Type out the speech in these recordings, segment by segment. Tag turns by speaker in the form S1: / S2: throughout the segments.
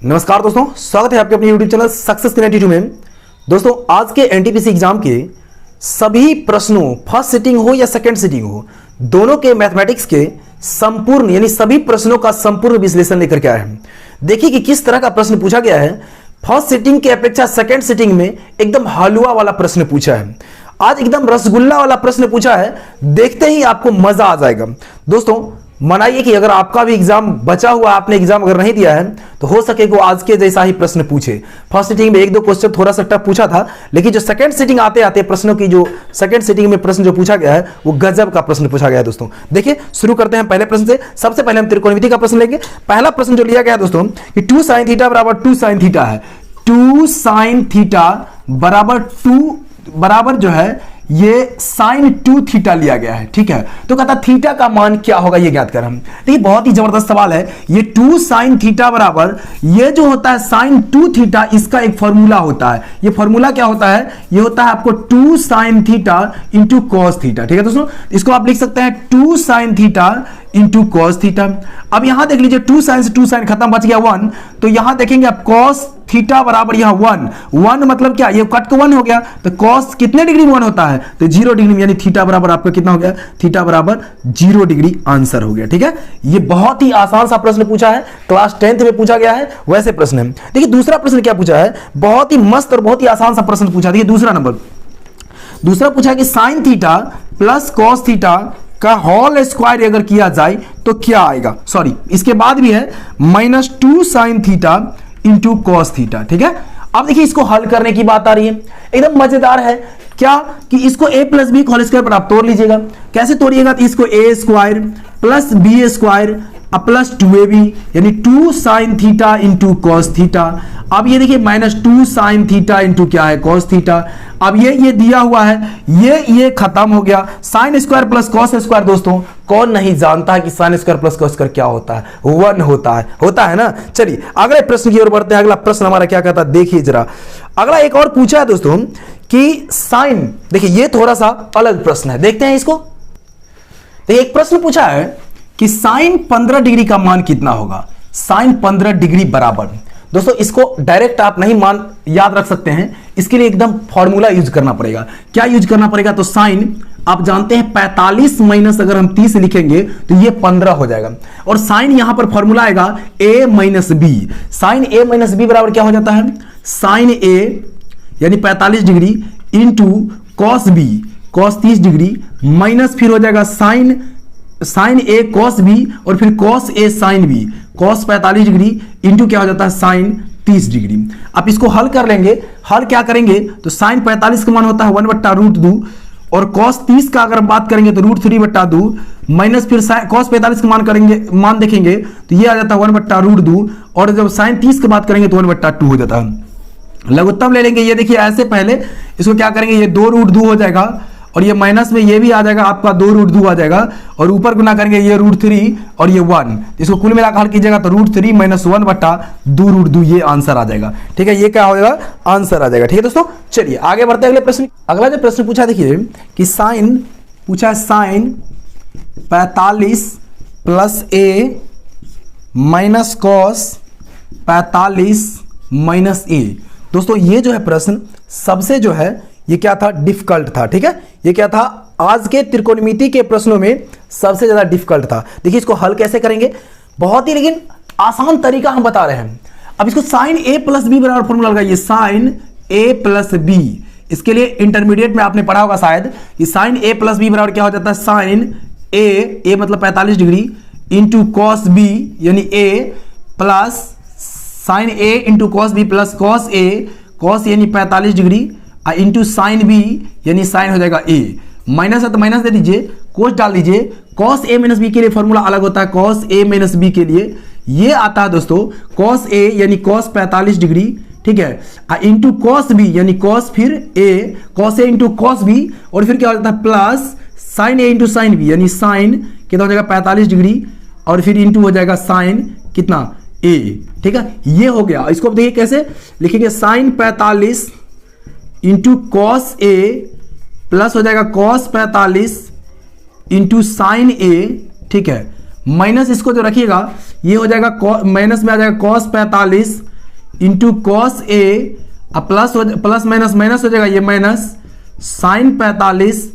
S1: नमस्कार दोस्तों, स्वागत है आपके अपने YouTube चैनल सक्सेस 92 में। दोस्तों, आज के एनटीपीसी एग्जाम के सभी प्रश्नों, फर्स्ट सिटिंग हो या सेकंड सिटिंग हो, दोनों के मैथमेटिक्स के संपूर्ण यानी सभी प्रश्नों का संपूर्ण विश्लेषण लेकर के आए हैं। देखिए कि किस तरह का प्रश्न पूछा गया है। फर्स्ट सिटिंग की अपेक्षा सेकंड सिटिंग में एकदम हलवा वाला प्रश्न पूछा है। आज एकदम रसगुल्ला वाला प्रश्न पूछा है, देखते ही आपको मजा आ जाएगा। दोस्तों, मनाइए कि अगर आपका भी एग्जाम बचा हुआ, आपने एग्जाम अगर नहीं दिया है तो हो सके वो आज के जैसा ही प्रश्न पूछे। फर्स्ट सिटिंग में एक दो क्वेश्चन थोड़ा सा टफ पूछा था, लेकिन जो सेकंड सिटिंग आते आते प्रश्नों की जो सेकंड सिटिंग में प्रश्न जो पूछा गया है वो गजब का प्रश्न पूछा गया है। दोस्तों देखिए, शुरू करते हैं पहले प्रश्न से। सबसे पहले हम त्रिकोणमिति का प्रश्न लेंगे। पहला प्रश्न जो लिया गया है दोस्तों कि 2 sin थीटा बराबर 2 sin थीटा है। 2 sin थीटा बराबर 2 बराबर जो है ये sin 2 थीटा लिया गया है। ठीक है, तो कहता थीटा का मान क्या होगा ये ज्ञात कर। हम देखिए, बहुत ही जबरदस्त सवाल है। ये 2 sin थीटा बराबर ये जो होता है sin 2 थीटा, इसका एक फॉर्मूला होता है। ये फॉर्मूला क्या होता है? ये होता है आपको 2 sin theta into cos theta. ठीक है दोस्तों, इसको आप लिख सकते हैं 2 sin theta into cos theta. अब यहां देख लीजिए, 2 sin से 2 sin खत्म, बच गया 1। तो यहां देखेंगे आप कॉस थीटा बराबर यहां 1 मतलब क्या? ये कट को 1 हो गया, तो कॉस कितने डिग्री में 1 होता है? तो 0 डिग्री में, यानी थीटा बराबर आपका कितना हो गया? थीटा बराबर 0 डिग्री आंसर हो गया। ठीक है, ये बहुत ही आसान सा प्रश्न पूछा है, क्लास 10th में पूछा गया है वैसे प्रश्न है। देखिए दूसरा प्रश्न क्या पूछा है, बहुत ही मस्त और बहुत ही आसान सा प्रश्न पूछा। देखिए दूसरा नंबर, दूसरा पूछा कि sine theta plus cos theta का होल स्क्वायर अगर किया जाए तो क्या आएगा। सॉरी, इसके बाद भी है -2 sin theta into cos theta. ठीक है, अब देखिए इसको हल करने की बात आ रही है, एकदम मजेदार है। क्या कि इसको a plus B whole square पर आप तोड़ लीजिएगा। कैसे तोड़िएगा? तो इसको a square plus B square plus 2ab यानी 2 sin theta into cos theta. अब ये देखिए -2 sin थीटा इंटू क्या है? Cos theta. अब ये दिया हुआ है, ये खत्म हो गया। Sine square plus cos square, दोस्तों कौन नहीं जानता है कि sine square plus cos square क्या होता है? 1 होता है ना। चलिए अगले प्रश्न की ओर बढ़ते हैं। अगला प्रश्न हमारा क्या कहता है, देखिए जरा। अगला एक और पूछा है दोस्तों कि साइन, देखिए ये थोड़ा सा अलग प्रश्न है, देखते हैं इसको। देखिए एक प्रश्न पूछा है कि साइन 15 डिग्री का मान कितना होगा। साइन 15 डिग्री बराबर, दोस्तों इसको डायरेक्ट आप नहीं मान याद रख सकते हैं, इसके लिए एकदम फॉर्मूला यूज करना पड़ेगा। क्या यूज करना पड़ेगा? तो साइन आप जानते हैं 45 माइनस अगर हम 30 लिखेंगे तो ये 15 हो जाएगा। और साइन यहां पर फॉर्मूला आएगा a minus B. Sine a minus B बराबर क्या हो जाता है? साइन a यानी 45 degree into cos B, cos 30 degree, minus फिर हो जाएगा साइन a कॉस बी और फिर cos a sine B, cos 45 degree into क्या हो जाता है? Sine 30 degree. आप इसको हल कर लेंगे। हल क्या करेंगे? तो साइन 45 का मान होता है 1/√2 और कॉस 30 का अगर हम बात करेंगे तो √3/2 माइनस फिर कॉस 45 का मान देखेंगे तो ये आ जाता है 1/√2 और जब साइन 30 की बात करेंगे तो 1/2 हो जाता है। लघुत्तम ले लेंगे। ये देखिए ऐसे पहले इसको क्या करेंगे, ये 2√2 हो जाएगा और ये माइनस में ये भी आ जाएगा आपका 2√2 आ जाएगा और ऊपर गुना करेंगे ये √3 और ये 1, इसको कुल मिलाकर हल कीजिएगा तो √3 - 1/2√2 ये आंसर आ जाएगा। ठीक है, ये क्या हो जाएगा? आंसर आ जाएगा। ठीक है दोस्तों, चलिए आगे बढ़ते हैं अगले प्रश्न। अगला जो प्रश्न पूछा देखिए कि साइन पूछा है, sine 45 plus a minus cos 45 minus a। दोस्तों ये जो है प्रश्न सबसे जो है ये क्या था? डिफिकल्ट था। ठीक है, ये क्या था? आज के त्रिकोणमिति के प्रश्नों में सबसे ज्यादा डिफिकल्ट था। देखिए इसको हल कैसे करेंगे, बहुत ही लेकिन आसान तरीका हम बता रहे हैं। अब इसको साइन a प्लस बी बराबर फॉर्मूला लगाइए, साइन a प्लस बी। इसके लिए इंटरमीडिएट में आपने पढ़ा होगा शायद कि साइन a प्लस बी बराबर क्या हो जाता है? साइन a मतलब 45 डिग्री इंटू कॉस बी यानी a plus sine a into cos B plus cos a, cos यानी 45 डिग्री इंटू साइन बी यानी साइन हो जाएगा a। माइनस है तो माइनस दे दीजिए, कोस डाल दीजिए। कॉस a माइनस बी के लिए फॉर्मूला अलग होता है, कॉस a माइनस बी के लिए ये आता है दोस्तों कॉस a यानी कॉस 45 डिग्री। ठीक है, इंटू कॉस बी यानी कॉस फिर a, cos a into cos B और फिर क्या हो जाता है? Plus sine a into sine B यानी साइन कितना हो जाएगा? 45 डिग्री और फिर इंटू हो जाएगा साइन कितना? a। ठीक है, ये हो गया। इसको अब देखिए कैसे लिखेंगे, sine 45 into cos a plus हो जाएगा कॉस 45 इंटू साइन a। ठीक है, माइनस इसको जो रखिएगा ये हो जाएगा माइनस में आ जाएगा cos 45 into cos A, plus minus minus हो जाएगा, ये माइनस साइन 45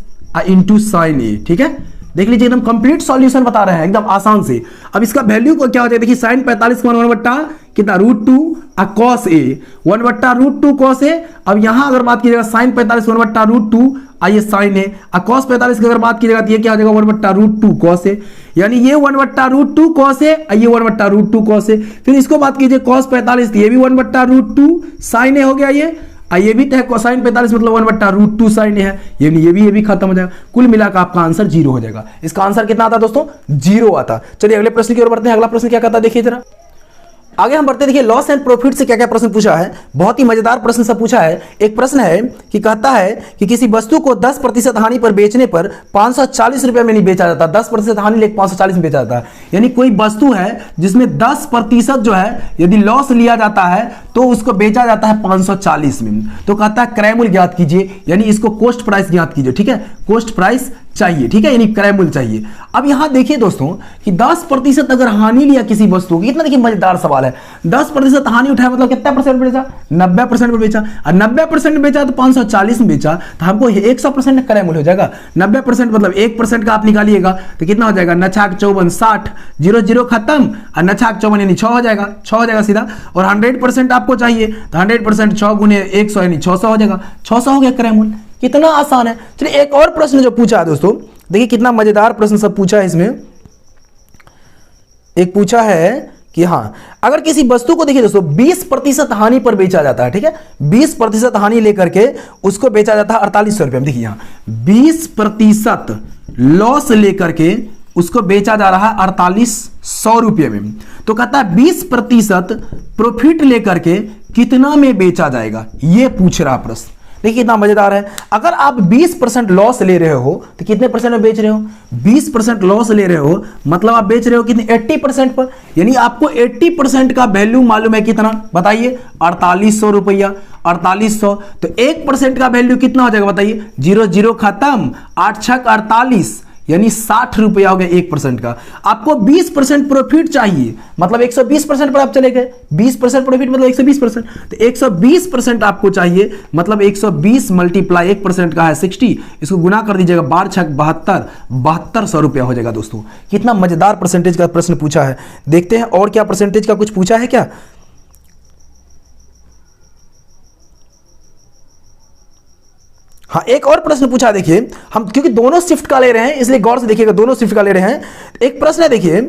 S1: इंटू साइन ए। ठीक है, देख लीजिए एकदम कंप्लीट सॉल्यूशन बता रहे हैं एकदम आसान से। अब इसका वैल्यू को क्या हो जाएगा, देखिए साइन 45 का 1/, कितना √2 कॉस ए, 1/√2 कॉस ए। अब यहां अगर बात कीजिएगा साइन 45 1/√2 आइए साइन ए, कॉस 45 की अगर बात कीजिएगा तो ये क्या हो जाएगा 1/√2 कॉस ए, यानी ये 1/√2 कॉस ए, ये 1/√2 कॉस ए। फिर इसको बात कीजिए कॉस 45, ये भी 1/√2 साइन ए हो गया, ये भी है कोसाइन 45 मतलब 1/√2 साइन है, ये भी खत्म हो जाएगा। कुल मिलाकर आपका आंसर 0 हो जाएगा। इसका आंसर कितना आता दोस्तों, 0 आता। चलिए अगले प्रश्न की ओर बढ़ते हैं। अगला प्रश्न क्या कहता है देखिए जरा, आगे हम बढ़ते देखिए लॉस एंड प्रॉफिट से क्या क्या प्रश्न पूछा है, बहुत ही मजेदार प्रश्न सब पूछा है। एक प्रश्न है कि कहता है कि किसी वस्तु को 10% हानि पर बेचने पर 540 रुपए में नहीं बेचा जाता, 10% हानि लेकर 540 में बेचा जाता है। यानी कोई वस्तु है जिसमें 10% जो है यदि लॉस लिया जाता है तो उसको बेचा जाता है 540 में। तो कहता है क्रय मूल्य ज्ञात कीजिए, यानी इसको कॉस्ट प्राइस ज्ञात कीजिए। ठीक है, कॉस्ट प्राइस चाहिए, ठीक है, यानी क्रय मूल्य चाहिए। अब यहां देखिए दोस्तों कि 10% अगर हानि लिया किसी वस्तु की, इतना देखिए मजेदार सवाल है, 10% हानि उठाया मतलब कितना परसेंट बेचा, 90% में बेचा, और 90% में बेचा तो 540 में बेचा, तो हमको 100% क्रय मूल्य हो जाएगा। 90% मतलब 1% का आप निकालिएगा तो कितना हो जाएगा, 9×4 = 60, 0 0 खत्म, और 9×4 यानी 6 हो जाएगा, 6 हो जाएगा सीधा। और 100% आपको चाहिए तो 100% 6 × 100 यानी 600 हो जाएगा, 600 हो गया क्रय मूल्य। कितना आसान है। चलिए एक और प्रश्न जो पूछा है दोस्तों, देखिए कितना मजेदार प्रश्न सब पूछा है इसमें। एक पूछा है कि हाँ, अगर किसी वस्तु को देखिए दोस्तों 20% हानि पर बेचा जाता है, ठीक है, 20% हानि लेकर के उसको बेचा जाता है 4800 रुपये में। देखिए यहाँ 20% लॉस लेकर के उसको बेचा जा रहा है 4800 रुपये में। तो कहता है 20% प्रॉफिट लेकर के कितना में बेचा जाएगा, ये पूछ रहा प्रश्न। देखिए कितना मजेदार है। अगर आप 20% लॉस ले रहे हो तो कितने परसेंट में बेच रहे हो, 20% लॉस ले रहे हो मतलब आप बेच रहे हो कितने, 80% पर। यानी आपको 80% का वैल्यू मालूम है कितना, बताइए, 4800 रुपया, 4800। तो 1% का वैल्यू कितना हो जाएगा बताइए, 0 0 खत्म, 8 6 48, यानी 60 रुपया हो गया 1% का। आपको 20% प्रॉफिट चाहिए मतलब 120% पर आप चले गए, 20% प्रॉफिट मतलब 120%, तो 120% आपको चाहिए मतलब 120 मल्टीप्लाई 1% का है 60, इसको गुना कर दीजिएगा 12 6 72, 7200 रुपया हो जाएगा दोस्तों। कितना मजेदार परसेंटेज का प्रश्न पूछा है। देखते हैं और क्या परसेंटेज का कुछ पूछा है क्या। हाँ, एक और प्रश्न पूछा, देखिए हम क्योंकि दोनों शिफ्ट का ले रहे हैं इसलिए गौर से देखिएगा, दोनों शिफ्ट का ले रहे हैं। एक प्रश्न है देखिए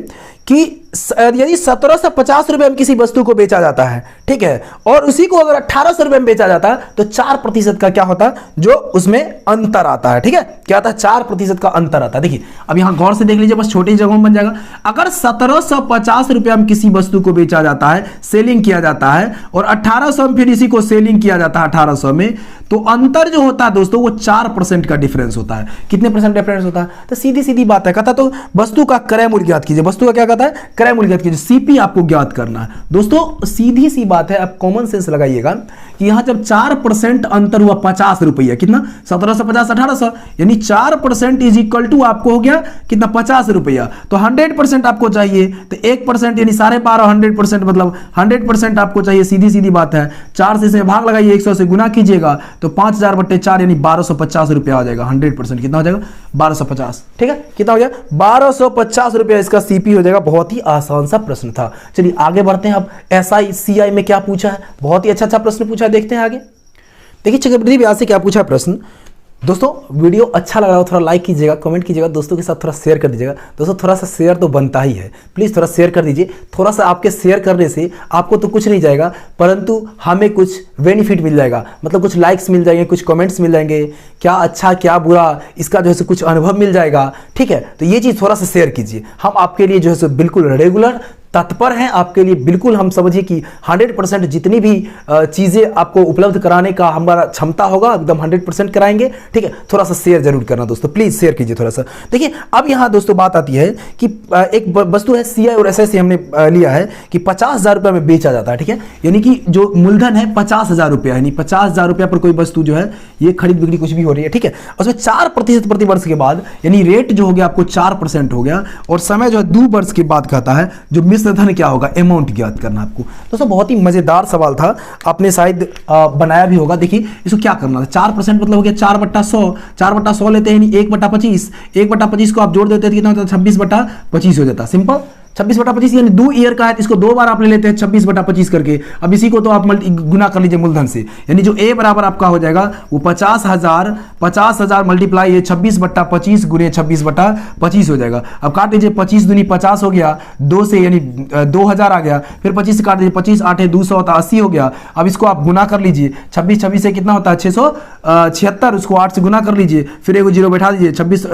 S1: कि यदि 1750 रुपए में किसी वस्तु को बेचा जाता है, ठीक है, और उसी को अगर 1800 रुपए में बेचा जाता है तो 4% का क्या होता है, जो उसमें अंतर आता है। ठीक है, क्या आता है, 4% का अंतर आता है। देखिए अब यहां गौर से देख लीजिए, बस छोटी जगहों में बन जाएगा। अगर 1750 रुपया में किसी वस्तु को बेचा जाता है, सेलिंग किया जाता है, और 1800 में फिर इसी को सेलिंग किया जाता है 1800 में, तो अंतर जो होता है दोस्तों वो 4% का डिफरेंस होता है। कितने परसेंट डिफरेंस होता है, तो सीधी सीधी बात है, कहता तो वस्तु का क्रय मूल्य ज्ञात कीजिए। वस्तु का क्या कहता है, क्रय मूल्य ज्ञात कीजिए, सीपी आपको ज्ञात करना है। दोस्तों सीधी सी बात है, आप कॉमन सेंस लगाइएगा कि यहां जब 4% अंतर हुआ 50 रुपया, कितना, 1750 1800, यानी 4% इज इक्वल टू आपको हो गया कितना, 50 रुपया। तो 100% आपको चाहिए, तो 1% यानी 12.5, 100% मतलब 100% आपको चाहिए। सीधी सीधी बात है, 4 से इसे भाग लगाइए, 100 से गुना कीजिएगा तो 5000/4 यानी 1250 रुपया आ जाएगा। 100% कितना हो जाएगा, 1250। ठीक है, कितना हो गया, 1250 रुपया इसका सीपी हो जाएगा। बहुत ही आसान सा प्रश्न था। चलिए आगे बढ़ते हैं। अब एसआई सीआई में क्या पूछा है, बहुत ही अच्छा प्रश्न पूछा है, देखते हैं आगे। देखिए चक्रवर्ती व्यास से क्या पूछा प्रश्न। दोस्तों वीडियो अच्छा लग रहा हो थोड़ा लाइक कीजिएगा, कमेंट कीजिएगा, दोस्तों के साथ थोड़ा शेयर कर दीजिएगा। दोस्तों थोड़ा सा शेयर तो बनता ही है, प्लीज़ थोड़ा शेयर कर दीजिए। थोड़ा सा आपके शेयर करने से आपको तो कुछ नहीं जाएगा, परंतु हमें कुछ बेनिफिट मिल जाएगा, मतलब कुछ लाइक्स मिल जाएंगे, कुछ कमेंट्स मिल जाएंगे, क्या अच्छा क्या बुरा इसका जो है कुछ अनुभव मिल जाएगा। ठीक है, तो ये चीज़ थोड़ा सा शेयर कीजिए। हम आपके लिए जो है बिल्कुल रेगुलर तत्पर हैं आपके लिए, बिल्कुल हम समझिए कि 100% जितनी भी चीज़ें आपको उपलब्ध कराने का हमारा क्षमता होगा एकदम 100% कराएंगे। ठीक है, थोड़ा सा शेयर जरूर करना दोस्तों, प्लीज़ शेयर कीजिए थोड़ा सा। देखिए अब यहाँ दोस्तों बात आती है कि एक वस्तु है सीआई और एसआई हमने लिया है कि 50,000 रुपये में बेचा जाता है। ठीक है, यानी कि जो मूलधन है 50,000 रुपया, यानी 50,000 रुपया पर कोई वस्तु जो है ये खरीद बिक्री कुछ भी हो रही है। ठीक है, उसमें 4% प्रति वर्ष के बाद, यानी रेट जो हो गया आपको 4% हो गया, और समय जो है 2 वर्ष के बाद कहता है, जो मिश्र धन क्या होगा, अमाउंट ज्ञात करना आपको। दोस्तों बहुत ही मजेदार सवाल था, आपने शायद बनाया भी होगा। देखिए इसको क्या करना था, 4% मतलब हो गया 4/100, 4/100 लेते हैं 1/25, 1/25 को आप जोड़ देते हैं कितना होता है 26/25 हो जाता है। सिंपल 26/25 यानी 2 ईयर का है, इसको 2 बार आप ले लेते हैं 26/25 करके। अब इसी को तो आप गुना कर लीजिए मूलधन से, यानी जो ए बराबर आपका हो जाएगा वो 50,000 मल्टीप्लाई ये 26/25 गुने 26/25 हो जाएगा। अब काट लीजिए, 25 दूनी 50 हो गया, 2 से यानी 2000 आ गया, फिर 25 से काट दीजिए, 25 8 200 होता है 80 हो गया। अब इसको आप गुना कर लीजिए, 26 से कितना होता है 676, उसको 8 से गुना कर लीजिए, फिर एक जीरो बैठा दीजिए, 26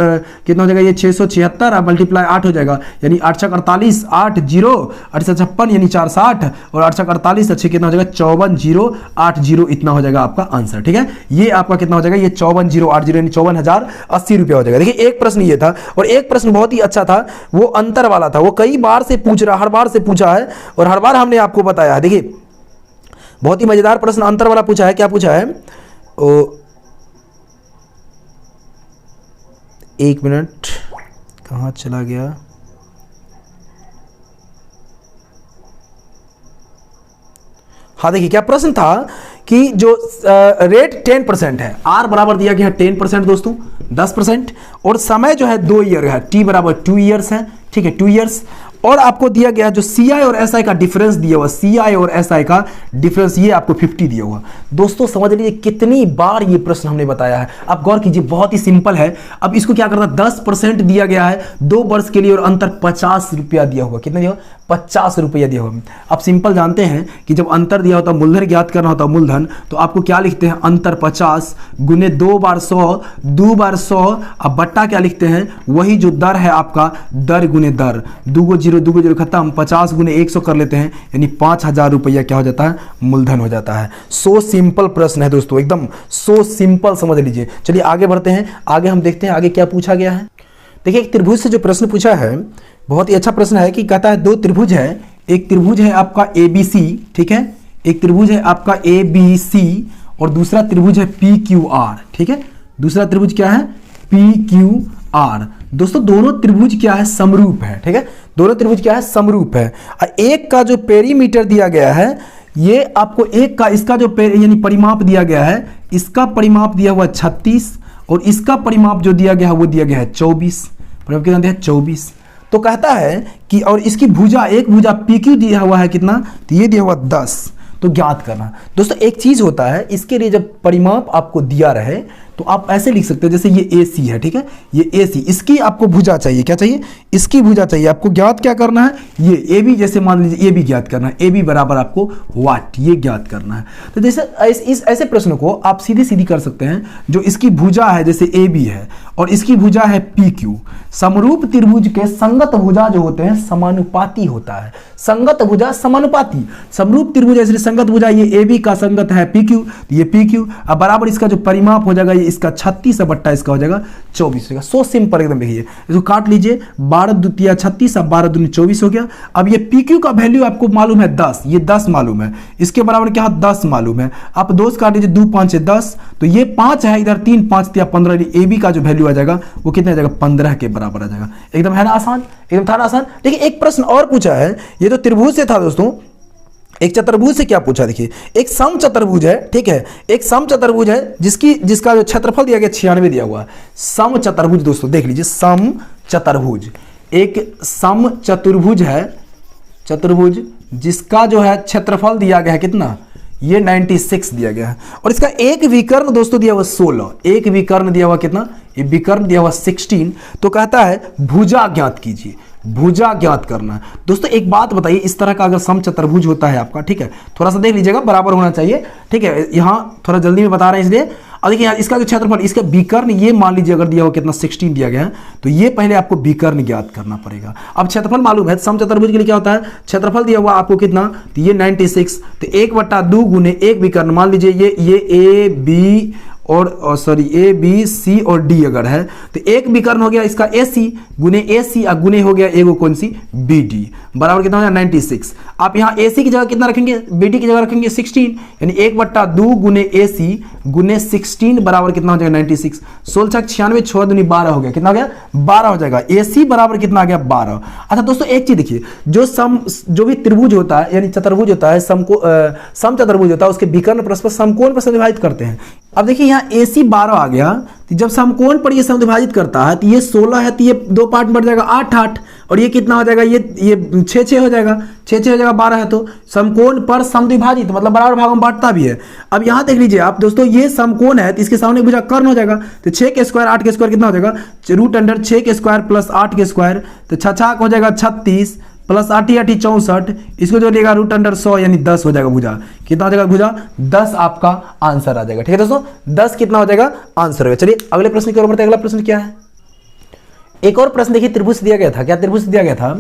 S1: कितना हो जाएगा ये 676 मल्टीप्लाई 8 हो जाएगा, यानी 8 48 8 0 8 56 यानी 460 और 8 48 अच्छे कितना हो जाएगा 54080 इतना हो जाएगा आपका आंसर। ठीक है, ये आपका कितना हो जाएगा ये 54080 यानी 54,080 रुपया हो जाएगा। देखिए एक प्रश्न ये था, और एक प्रश्न बहुत ही अच्छा था, वो अंतर वाला था, वो कई बार से पूछ रहा, हर बार से पूछा है और हर बार हमने आपको बताया है। देखिए बहुत ही मजेदार प्रश्न अंतर वाला पूछा है। क्या पूछा है, एक मिनट कहां चला गया, हाँ देखिए क्या प्रश्न था कि जो रेट 10% है, आर बराबर दिया गया है 10% दोस्तों 10%, और समय जो है 2 ईयर है, टी बराबर 2 ईयर्स है। ठीक है 2 ईयर्स, और आपको दिया गया जो CI और SI का डिफरेंस दिया हुआ, CI और SI का डिफरेंस ये आपको 50 दिया हुआ। दोस्तों समझ लीजिए कितनी बार ये प्रश्न हमने बताया है, आप गौर कीजिए, बहुत ही सिंपल है। अब इसको क्या करना, 10% दिया गया है 2 वर्ष के लिए और अंतर 50 रुपया दिया हुआ, कितना दिया हुआ 50 रुपया दिया हुआ। आप सिंपल जानते हैं कि जब अंतर दिया होता मूलधन ज्ञात करना होता मूलधन, तो आपको क्या लिखते हैं अंतर 50 गुने 2 बार 100, 2 बार 100, अब बट्टा क्या लिखते हैं, वही जो दर है आपका दर गुने दर, 2 जीरो खत्म, 50 गुने 100 कर लेते हैं, यानी 5000 रुपया क्या हो जाता है मूलधन हो जाता है। सो सिंपल प्रश्न है दोस्तों, एकदम सो सिंपल, समझ लीजिए। चलिए आगे बढ़ते हैं, आगे हम देखते हैं आगे क्या पूछा गया है। देखिए एक त्रिभुज से जो प्रश्न पूछा है बहुत ही अच्छा प्रश्न है, कि कहता है 2 त्रिभुज है, एक त्रिभुज है आपका ABC, ठीक है, एक त्रिभुज है आपका ABC और दूसरा त्रिभुज है PQR। ठीक है, दूसरा त्रिभुज क्या है PQR। दोस्तों दोनों त्रिभुज क्या है समरूप है। ठीक है, दोनों त्रिभुज क्या है समरूप है। एक का जो पेरीमीटर दिया गया है, ये आपको एक का इसका जो यानी परिमाप दिया गया है, इसका परिमाप दिया हुआ 36 और इसका परिमाप जो दिया गया है वो दिया गया है 24, परिमाप कितना दिया है 24। तो कहता है कि और इसकी भुजा, एक भुजा PQ दिया हुआ है कितना, तो ये दिया हुआ 10, तो ज्ञात करना। दोस्तों एक चीज होता है, इसके लिए जब परिमाप आपको दिया रहे तो आप ऐसे लिख सकते हैं, जैसे ये AC है, ठीक है, ये AC, इसकी आपको भुजा चाहिए, क्या चाहिए, इसकी भुजा चाहिए। आपको ज्ञात क्या करना है, ये AB, जैसे मान लीजिए AB ज्ञात करना है, AB बराबर आपको वाट, ये ज्ञात करना है। तो जैसे इस ऐसे प्रश्न को आप सीधी सीधी कर सकते हैं, जो इसकी भुजा है जैसे AB है और इसकी भुजा है PQ, समरूप त्रिभुज के संगत भुजा जो होते हैं समानुपाती होता है, संगत भुजा समानुपाती, समरूप त्रिभुज ऐसे संगत भुजा, ये AB का संगत है PQ, ये PQ, अब बराबर इसका जो परिमाप हो जाएगा इसका 36 बट्टा इसका हो जाएगा 24 होगा। सो सिंपल एकदम। देखिए इसको काट लीजिए, 12 दूतिया 36, अब 12 दूनी 24 हो गया। अब ये PQ का वैल्यू आपको मालूम है 10, ये 10 मालूम है, इसके बराबर क्या 10 मालूम है। आप 2 से काट लीजिए, 2 5 10, तो ये 5 है, इधर 3 5 तिया 15, AB का जो वैल्यू आ जाएगा वो कितना आ जाएगा 15 के बराबर आ जाएगा। एकदम है ना आसान, एकदम था ना आसान। देखिए एक प्रश्न और पूछा है, ये तो त्रिभुज से था दोस्तों, एक चतुर्भुज से क्या पूछा, देखिए एक सम चतुर्भुज है, ठीक है, एक सम चतुर्भुज है जिसका जो क्षेत्रफल दिया गया 96 दिया हुआ है। सम चतुर्भुज दोस्तों देख लीजिए, सम चतुर्भुज, एक सम चतुर्भुज है, चतुर्भुज जिसका जो है क्षेत्रफल दिया गया है कितना, ये 96 दिया गया है, और इसका एक विकर्ण दोस्तों दिया हुआ 16, एक विकर्ण दिया हुआ कितना, ये विकर्ण दिया हुआ 16। तो कहता है भुजा ज्ञात कीजिए, भुजा ज्ञात करना है। दोस्तों एक बात बताइए, इस तरह का अगर सम चतुर्भुज होता है आपका, ठीक है, थोड़ा सा देख लीजिएगा, बराबर होना चाहिए, ठीक है, यहाँ थोड़ा जल्दी में बता रहे हैं इसलिए। और देखिए यहाँ इसका जो क्षेत्रफल, इसका विकर्ण ये मान लीजिए अगर दिया हो कितना 16 दिया गया है, तो ये पहले आपको विकर्ण ज्ञात करना पड़ेगा। अब क्षेत्रफल मालूम है, सम चतुर्भुज के लिए क्या होता है, क्षेत्रफल दिया हुआ आपको कितना, तो ये 96, तो 1/2 गुने 1 विकर्ण, मान लीजिए ये A B और सॉरी ए बी सी और डी अगर है तो एक विकर्ण हो गया इसका ए सी गुने ए सी और गुने हो गया एगो कौन सी बी डी, बराबर कितना हो जाएगा 96। आप यहाँ ए सी की जगह कितना रखेंगे, बी डी की जगह रखेंगे 16, यानी 1/2 गुने ए सी गुने 16 बराबर कितना हो जाएगा 96। 16×96 6 दूनी 12 हो गया, कितना हो गया 12 हो जाएगा। ए सी बराबर कितना आ गया 12। अच्छा दोस्तों एक चीज देखिए, जो भी त्रिभुज होता है यानी चतुर्भुज होता है, सम चतुर्भुज होता है, उसके विकर्ण परस्पर समकोण पर विभाजित करते हैं। अब देखिए यहाँ ए सी 12 आ गया, तो जब समकोण पर ये समविभाजित करता है तो ये 16 है तो ये 2 पार्ट बढ़ जाएगा 8 8, और ये कितना हो जाएगा, ये 6 6 हो जाएगा, 6 6 हो जाएगा 12 है, तो समकोण पर समद्विभाजित मतलब बराबर भागों में बांटता भी है। अब यहाँ देख लीजिए आप दोस्तों, ये समकोण है तो इसके सामने भुजा कर्ण हो जाएगा, तो 6 के स्क्वायर 8 के स्क्वायर कितना हो जाएगा, √6 के स्क्वायर प्लस 8 के स्क्वायर, तो 6 हो जाएगा 36 प्लस 8 64, इसको जो लेगा √100 यानी 10 हो जाएगा भुजा, कितना हो जाएगा भुजा 10 आपका आंसर आ जाएगा। ठीक है दोस्तों, 10 कितना हो जाएगा आंसर होगा। चलिए अगले प्रश्न की ओर बढ़ते हैं। अगला प्रश्न क्या है, एक और प्रश्न देखिए, त्रिभुज दिया गया था। क्या त्रिभुज दिया गया था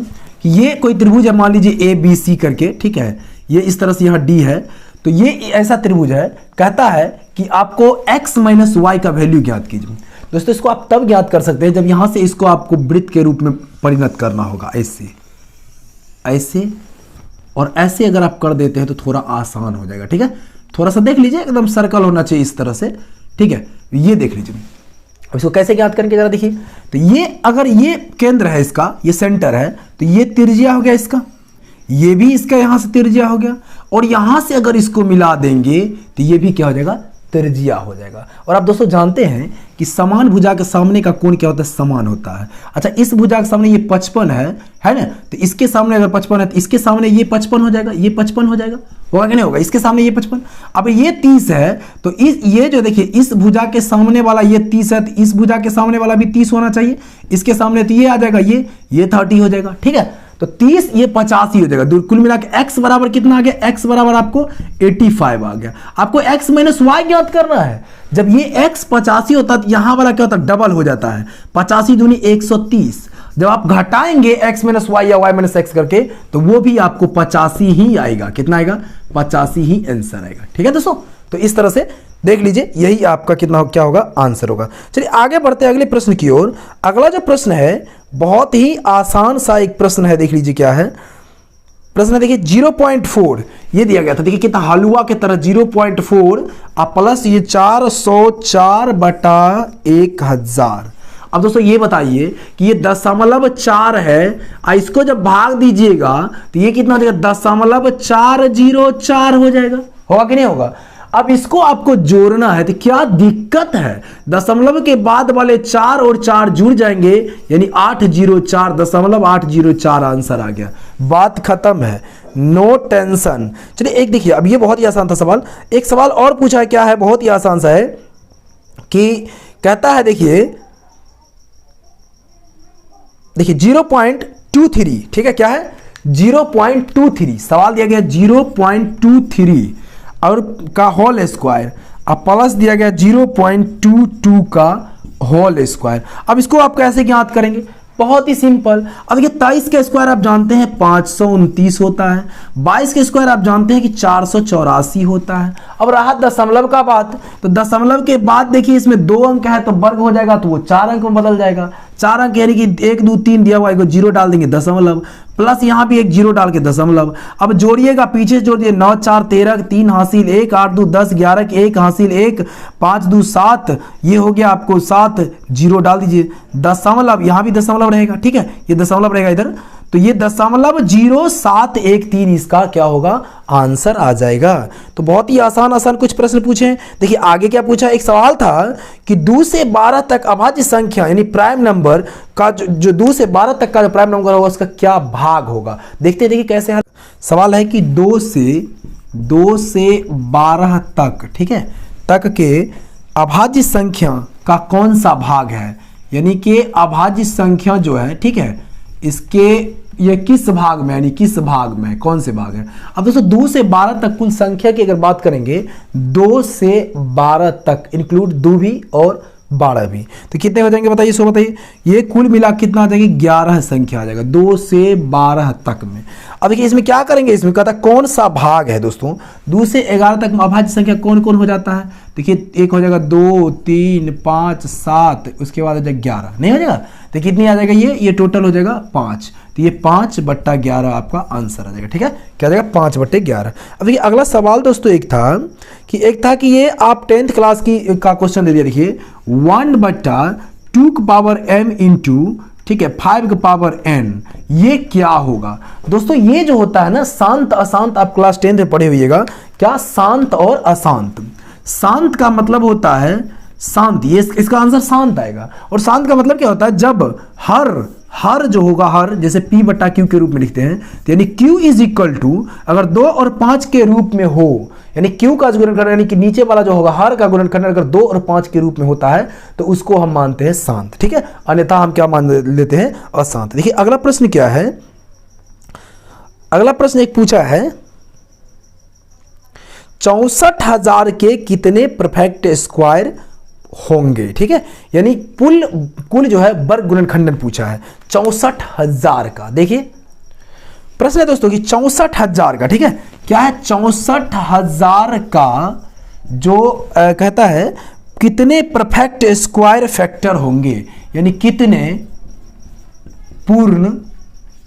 S1: कि ये कोई त्रिभुज है, मान लीजिए ए बी सी करके, ठीक है, ये इस तरह से यहाँ डी है, तो ये ऐसा त्रिभुज है, कहता है कि आपको x - y का वैल्यू ज्ञात कीजिए। दोस्तों इसको आप तब ज्ञात कर सकते हैं जब यहां से इसको आपको वृत्त के रूप में परिणत करना होगा, ऐसे ऐसे और ऐसे अगर आप कर देते हैं तो थोड़ा आसान हो जाएगा। ठीक है, थोड़ा सा देख लीजिए, एकदम सर्कल होना चाहिए इस तरह से। ठीक है, ये देख लीजिए। इसको कैसे ज्ञात करेंगे जरा देखिए, तो ये अगर ये केंद्र है इसका, ये सेंटर है, तो ये त्रिज्या हो गया इसका, ये भी इसका यहां से त्रिज्या हो गया, और यहां से अगर इसको मिला देंगे तो ये भी क्या हो जाएगा, त्रिज्या हो जाएगा। और आप दोस्तों जानते हैं कि समान भुजा के सामने का कोण क्या होता है, समान होता है। अच्छा, इस भुजा के सामने ये 55 है ना, तो इसके सामने अगर 55 है तो इसके सामने ये 55 हो जाएगा, ये 55 हो जाएगा, होगा कि नहीं होगा, इसके सामने ये 55। अब ये 30 है तो ये जो देखिए इस भुजा के सामने वाला ये 30 है, तो इस भुजा के सामने वाला भी 30 होना चाहिए, इसके सामने तो ये आ जाएगा, ये 30 हो जाएगा। ठीक है, तो 30 ये 85 हो जाएगा। कुल मिला के x बराबर कितना आ गया, x बराबर आपको 85 आ गया। आपको x - y ज्ञात करना है। जब ये x 85 होता है तो यहां वाला क्या होता है, डबल हो जाता है, 85 दूनी 130। जब आप घटाएंगे x - y या y - x करके तो वो भी आपको 85 ही आएगा। कितना आएगा, 85 ही आंसर आएगा। ठीक है दोस्तों, तो इस तरह से देख लीजिए, यही आपका कितना क्या होगा, आंसर होगा। चलिए आगे बढ़ते हैं अगले प्रश्न की ओर। अगला जो प्रश्न है बहुत ही आसान सा एक प्रश्न है, देख लीजिए क्या है प्रश्न है। देखिए 0.4 ये दिया गया था, देखिए कितना हलवा की तरह 0.4 प्लस ये 404/1000। अब दोस्तों ये बताइए कि ये 0.4 है, इसको जब भाग दीजिएगा तो ये कितना हो जाएगा, 0.404 हो जाएगा, होगा कि नहीं होगा। अब इसको आपको जोड़ना है तो क्या दिक्कत है, दशमलव के बाद वाले 4 और 4 जुड़ जाएंगे यानी 804.804 आंसर आ गया, बात खत्म है, नो टेंशन। चलिए एक देखिए, अब ये बहुत ही आसान था सवाल। एक सवाल और पूछा है, क्या है, बहुत ही आसान सा है कि कहता है देखिए 0.23, ठीक है, क्या है 0.23, सवाल दिया गया 0.23 और का होल स्क्वायर, अब प्लस दिया गया 0.22 का होल स्क्वायर। अब इसको आप कैसे ज्ञात करेंगे, बहुत ही सिंपल। अब ये 23 के स्क्वायर आप जानते हैं 529 होता है, 22 के स्क्वायर आप जानते हैं कि 484 होता है। अब रहा दशमलव का बात, तो दशमलव के बाद देखिए इसमें 2 अंक है तो वर्ग हो जाएगा, तो वो 4 अंक में बदल जाएगा। 4 अंक यानी कि 1 2 3 दिया हुआ है, 0 डाल देंगे दशमलव, प्लस यहाँ भी एक 0 डाल के दशमलव। अब जोड़िएगा, पीछे जोड़ दिए 9 4 13, 3 हासिल 1, 8 2 10, 11 1 हासिल 1, 5 2 7, ये हो गया आपको 7, 0 डाल दीजिए, दशमलव, यहाँ भी दशमलव रहेगा, ठीक है, ये दशमलव रहेगा इधर, तो ये 0.0713 इसका क्या होगा, आंसर आ जाएगा। तो बहुत ही आसान कुछ प्रश्न पूछे हैं। देखिए आगे क्या पूछा, एक सवाल था कि 2 से 12 तक अभाज्य संख्या यानी प्राइम नंबर का जो 2 से 12 तक का जो प्राइम नंबर होगा उसका क्या भाग होगा। देखते देखिए कैसे सवाल है कि 2 से 12 तक, ठीक है, तक के अभाज्य संख्या का कौन सा भाग है, यानी कि अभाज्य संख्या जो है, ठीक है, इसके ये किस भाग में, यानी किस भाग में, कौन से भाग है। अब दोस्तों 2 से 12 तक कुल संख्या की अगर बात करेंगे, 2 से 12 तक इंक्लूड 2 भी और 12 भी, तो कितने हो जाएंगे बताइए, सो बताइए, ये कुल मिला कितना आ जाएगी, 11 संख्या आ जाएगा 2 से 12 तक में। अब देखिए इसमें क्या करेंगे, इसमें कहता है कौन सा भाग है दोस्तों, 2 से 11 तक में अभाज्य संख्या कौन कौन हो जाता है। देखिए एक हो जाएगा 2 3 5 7, उसके बाद हो जाएगा 11, नहीं हो जाएगा। तो कितनी आ जाएगा ये टोटल हो जाएगा 5। तो ये 5/11 आपका आंसर आ जाएगा। ठीक है, क्या आ जाएगा 5/11। अब देखिए अगला सवाल दोस्तों एक था कि ये आप 10th क्लास का क्वेश्चन दे दिया। देखिए 1/2m इंटू, ठीक है, 5n, ये क्या होगा दोस्तों। ये जो होता है ना शांत अशांत, आप क्लास 10 में पढ़े हुइएगा क्या, शांत और अशांत। शांत का मतलब होता है शांत, ये इसका आंसर शांत आएगा। और शांत का मतलब क्या होता है, जब हर जो होगा, हर जैसे P/Q के रूप में लिखते हैं, तो यानी Q इज इक्वल टू, अगर 2 और 5 के रूप में हो, यानी Q का गुणनखंड यानी कि नीचे वाला जो होगा हर का गुणनखंड अगर 2 और 5 के रूप में होता है तो उसको हम मानते हैं शांत। ठीक है, अन्यथा हम क्या मान लेते हैं, अशांत। देखिए अगला प्रश्न क्या है, अगला प्रश्न एक पूछा है 64,000 के कितने परफेक्ट स्क्वायर होंगे। ठीक है, यानी कुल जो है वर्ग गुणनखंडन पूछा है 64,000 का। देखिए प्रश्न है दोस्तों कि 64,000 का, ठीक है, क्या है 64,000 का जो कहता है कितने परफेक्ट स्क्वायर फैक्टर होंगे, यानी कितने पूर्ण,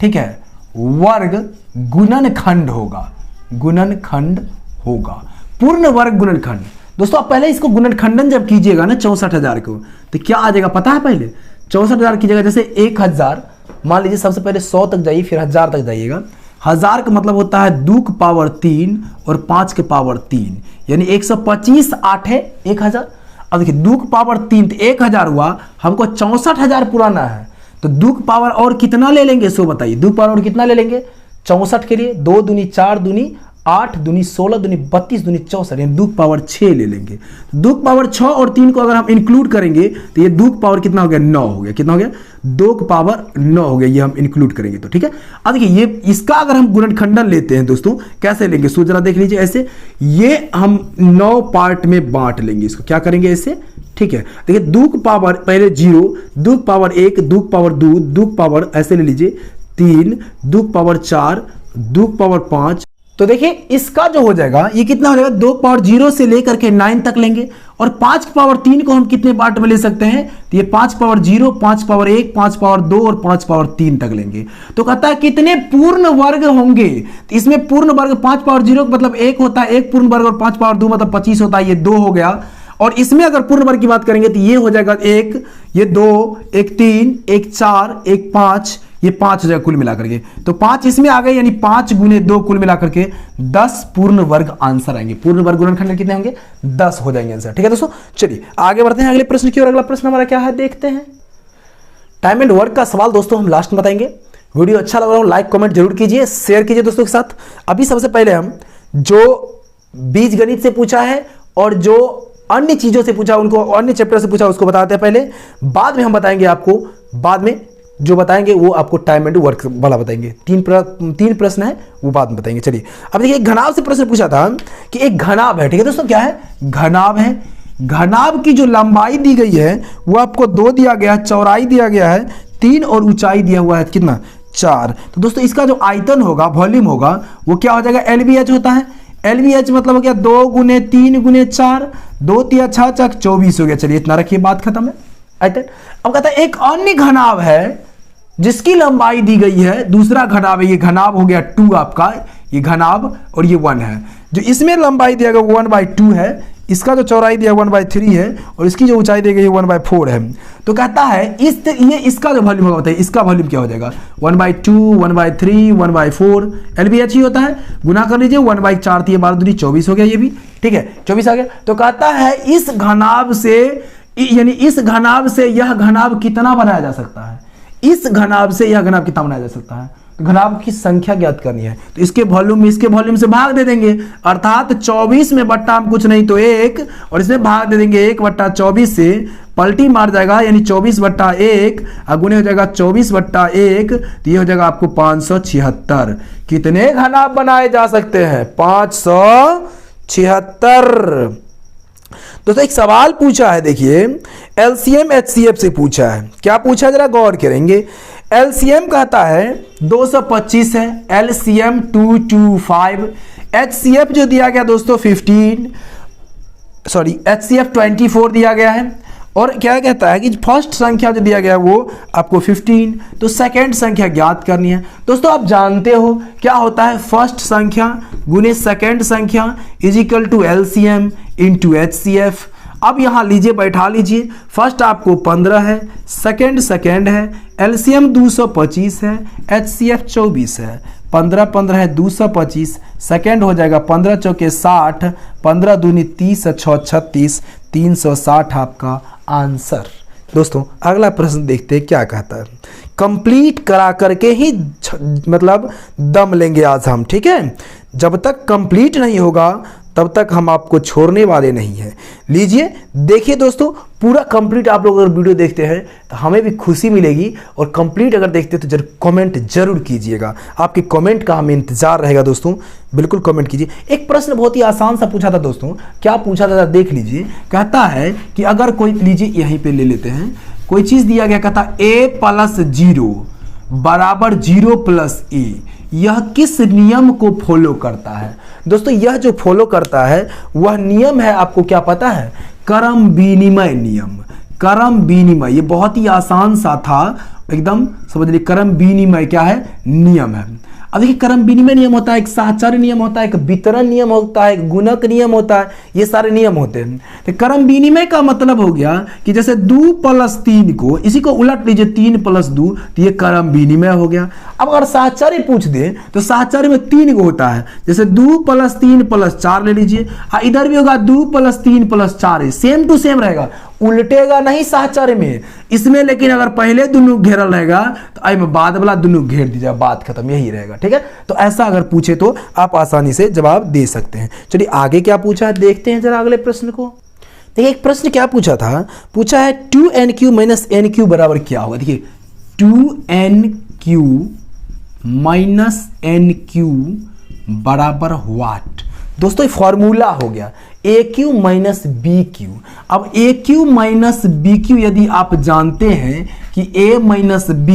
S1: ठीक है, वर्ग गुणनखंड होगा, पूर्ण वर्ग गुणनखंड। दोस्तों आप पहले इसको गुणनखंडन जब कीजिएगा ना 64,000 को, तो क्या आ जाएगा पता है, पहले 64,000 की जगह जैसे 1000 मान लीजिए, सबसे पहले 100 तक जाइए फिर 1000 तक जाइएगा। 1000 का मतलब होता है 2 की पावर 3 और 5 के पावर 3, यानी 125 8 है 1000। अब देखिए 2 की पावर 3 तो 1000 हुआ, हमको 64,000 पुराना है, तो 2 की पावर और कितना ले लेंगे, सो बताइए 2 की पावर और कितना ले लेंगे 64 के लिए, 2 दूनी 4 दूनी 8 दूनी 16 दूनी 32 दूनी 64, यानी 2 की पावर 6 ले लेंगे। 2 की पावर 6 और 3 को अगर हम इंक्लूड करेंगे तो ये 2 की पावर कितना हो गया, 9 हो गया। कितना हो गया, 2 की पावर 9 हो गया, ये हम इंक्लूड करेंगे तो। ठीक है, अब देखिए ये इसका अगर हम गुणनखंडन लेते हैं दोस्तों, कैसे लेंगे सो जरा देख लीजिए। ऐसे ये हम 9 पार्ट में बांट लेंगे, इसको क्या करेंगे ऐसे। ठीक है, देखिए 2 की पावर पहले 0, 2 की पावर 1, 2 की पावर 2, 2 की पावर ऐसे ले लीजिए 3, 2 की पावर 4, 2 की पावर 5। तो देखिए इसका जो हो जाएगा ये कितना हो जाएगा, 2 की पावर 0 से लेकर के 9 तक लेंगे। और 5 की पावर 3 को हम कितने पार्ट में ले सकते हैं, तो ये 5 की पावर 0, 5 की पावर 1, 5 की पावर 2 और 5 की पावर 3 तक लेंगे। तो कहता है कितने पूर्ण वर्ग होंगे, तो इसमें पूर्ण वर्ग 5 पावर 0 मतलब 1 होता है, 1 पूर्ण वर्ग, और 5 पावर 2 मतलब 25 होता है, ये 2 हो गया। और इसमें अगर पूर्ण वर्ग की बात करेंगे तो ये हो जाएगा 1, ये 2, 1 3, 1 4, 1 5, ये 5 हो जाएगा कुल मिलाकर के। तो 5 इसमें आ गए, यानी 5 गुने 2 कुल मिलाकर के 10 पूर्ण वर्ग आंसर आएंगे। पूर्ण वर्ग गुणनखंड कितने होंगे, 10 हो जाएंगे आंसर। ठीक है दोस्तों, चलिए आगे बढ़ते हैं अगले प्रश्न की ओर। अगला प्रश्न हमारा क्या है देखते हैं। टाइम एंड वर्क का सवाल दोस्तों हम लास्ट में बताएंगे। वीडियो अच्छा लग रहा हो लाइक कमेंट जरूर कीजिए, शेयर कीजिए दोस्तों के साथ। अभी सबसे पहले हम जो बीज गणित से पूछा है और जो अन्य चीजों से पूछा, उनको अन्य चैप्टर से पूछा उसको बताते हैं पहले, बाद में हम बताएंगे आपको, बाद में जो बताएंगे वो आपको टाइम एंड वर्क वाला बताएंगे। तीन प्रश्न है वो बाद में बताएंगे। चलिए अब देखिए एक घनाभ से प्रश्न पूछा था कि एक घनाभ है, ठीक है दोस्तों, क्या है घनाभ है। घनाभ की जो लंबाई दी गई है वो आपको 2 दिया गया है, चौड़ाई दिया गया है 3 और ऊंचाई दिया हुआ है कितना 4। तो दोस्तों इसका जो आयतन होगा, वॉल्यूम होगा, वो क्या हो जाएगा, LBH होता है। LBH मतलब हो गया 2 गुने 3 गुने 4, 2 3 6 चक 24 हो गया। चलिए इतना रखिए, बात खत्म है आयतन। अब कहता है एक अन्य घनाभ है जिसकी लंबाई दी गई है, दूसरा घनाभ है, ये घनाभ हो गया 2 आपका, ये घनाभ और ये 1 है। जो इसमें लंबाई दिया गया 1/2 है, इसका जो चौड़ाई दिया 1/3 है और इसकी जो ऊंचाई दी गई 1/4 है। तो कहता है ये इसका जो वॉल्यूम होगा, इसका वॉल्यूम क्या हो जाएगा 1/2, 1/3, 1/4, LBH ही होता है। गुना कर लीजिए 1/4 थी 12 दूनी 24 हो गया, ये भी ठीक है 24 आ गया। तो कहता है इस घनाभ से, यानी इस घनाभ से यह घनाभ कितना बनाया जा सकता है, इस घनाभ से यह घनाभ कितना बनाया जा सकता है। तो घनाभ की संख्या ज्ञात करनी है, तो इसके वॉल्यूम में इसके वॉल्यूम से भाग दे देंगे, अर्थात 24 में बट्टा हम कुछ नहीं तो 1, और इसमें भाग दे देंगे 1/24 से, पलटी मार जाएगा, यानी 24/1 गुने हो जाएगा 24/1, तो ये हो जाएगा आपको 576। कितने घनाभ बनाए जा सकते हैं 576। दोस्तों एक सवाल पूछा है, देखिए LCM HCF से पूछा है। क्या पूछा जरा गौर करेंगे। LCM कहता है 225 है, LCM 225, HCF जो दिया गया दोस्तों 15, सॉरी HCF 24 दिया गया है, और क्या कहता है कि फर्स्ट संख्या जो दिया गया है वो आपको 15, तो सेकंड संख्या ज्ञात करनी है। दोस्तों आप जानते हो क्या होता है, फर्स्ट संख्या गुने सेकंड संख्या is equal to LCM into HCF। अब यहाँ लीजिए, बैठा लीजिए, फर्स्ट आपको 15 है, सेकंड है, LCM 225 है, HCF 24 है, 15 है 225, सेकंड हो जाएगा 15 चौके 60, 15 दूनी 30, 6 36, 360 आपका आंसर। दोस्तों अगला प्रश्न देखते हैं क्या कहता है। कंप्लीट करा करके ही मतलब दम लेंगे आज हम, ठीक है। जब तक कंप्लीट नहीं होगा तब तक हम आपको छोड़ने वाले नहीं हैं। लीजिए देखिए दोस्तों, पूरा कंप्लीट आप लोग अगर वीडियो देखते हैं तो हमें भी खुशी मिलेगी, और कंप्लीट अगर देखते हैं तो जरूर कमेंट जरूर कीजिएगा। आपके कमेंट का हमें इंतजार रहेगा दोस्तों, बिल्कुल कमेंट कीजिए। एक प्रश्न बहुत ही आसान सा पूछा था दोस्तों, क्या पूछा था देख लीजिए। कहता है कि अगर कोई, लीजिए यहीं पे ले लेते हैं, कोई चीज दिया गया, कहता a+0 बराबर 0+a, यह किस नियम को फॉलो करता है। दोस्तों यह जो फॉलो करता है वह नियम है, आपको क्या पता है, क्रम विनिमय नियम। क्रम विनिमय, ये बहुत ही आसान सा था एकदम, समझ लीजिए। क्रम विनिमय क्या है, नियम है। अब देखिए क्रम विनिमय नियम होता है, एक साहचर्य नियम होता है, एक वितरण नियम होता है, एक गुणक नियम होता है, ये सारे नियम होते हैं। तो क्रम विनिमय का मतलब हो गया कि जैसे 2+3 को, इसी को उलट लीजिए 3+2, तो ये क्रम विनिमय हो गया। अब अगर साहचर्य पूछ दे तो साहचर्य में 3 को होता है, जैसे 2+3+4 ले लीजिए, इधर भी होगा 2+3+4, सेम टू सेम रहेगा, उल्टेगा नहीं साहचर्य में इसमें। लेकिन अगर पहले दोनों घेरल रहेगा तो आई में बाद वाला दोनों घेर दीजिए, बात खत्म, यही रहेगा, ठीक है। तो ऐसा अगर पूछे तो आप आसानी से जवाब दे सकते हैं। चलिए आगे क्या पूछा है देखते हैं जरा अगले प्रश्न को। देखिए एक प्रश्न क्या पूछा था, पूछा है 2nq - nq बराबर क्या होगा। देखिए 2nq - nq बराबर व्हाट। दोस्तों ये फॉर्मूला हो गया AQ - BQ। अब AQ - BQ यदि आप जानते हैं कि A - B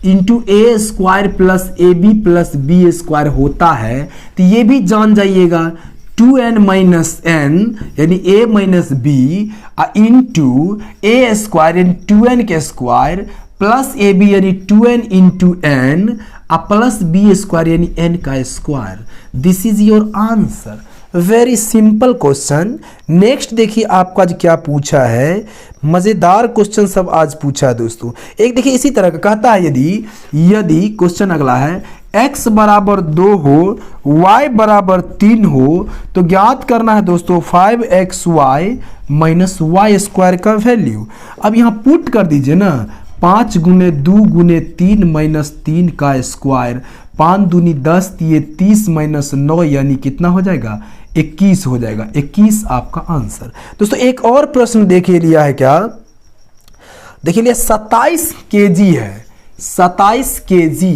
S1: into A² plus AB plus B² होता है, तो ये भी जान जाइएगा 2n - n यानी A - B इंटू A² यानी 2n के स्क्वायर प्लस AB यानी 2n into n plus B² यानी n का square. This is your answer. Very simple question. Next देखिए आपका आज क्या पूछा है, मजेदार क्वेश्चन सब आज पूछा है दोस्तों। एक देखिए इसी तरह का कहता है, यदि क्वेश्चन अगला है x बराबर 2 हो, y बराबर 3 हो, तो ज्ञात करना है दोस्तों 5xy - y² का वैल्यू। अब यहाँ पुट कर दीजिए ना, 5 × 2 × 3 - 3 का स्क्वायर, 5 दूनी 10, ये 30 - 9 यानी कितना हो जाएगा, 21 हो जाएगा। 21 आपका आंसर। दोस्तों एक और प्रश्न देखिए लिया है क्या, देखिए लिया 27 kg है, 27 kg,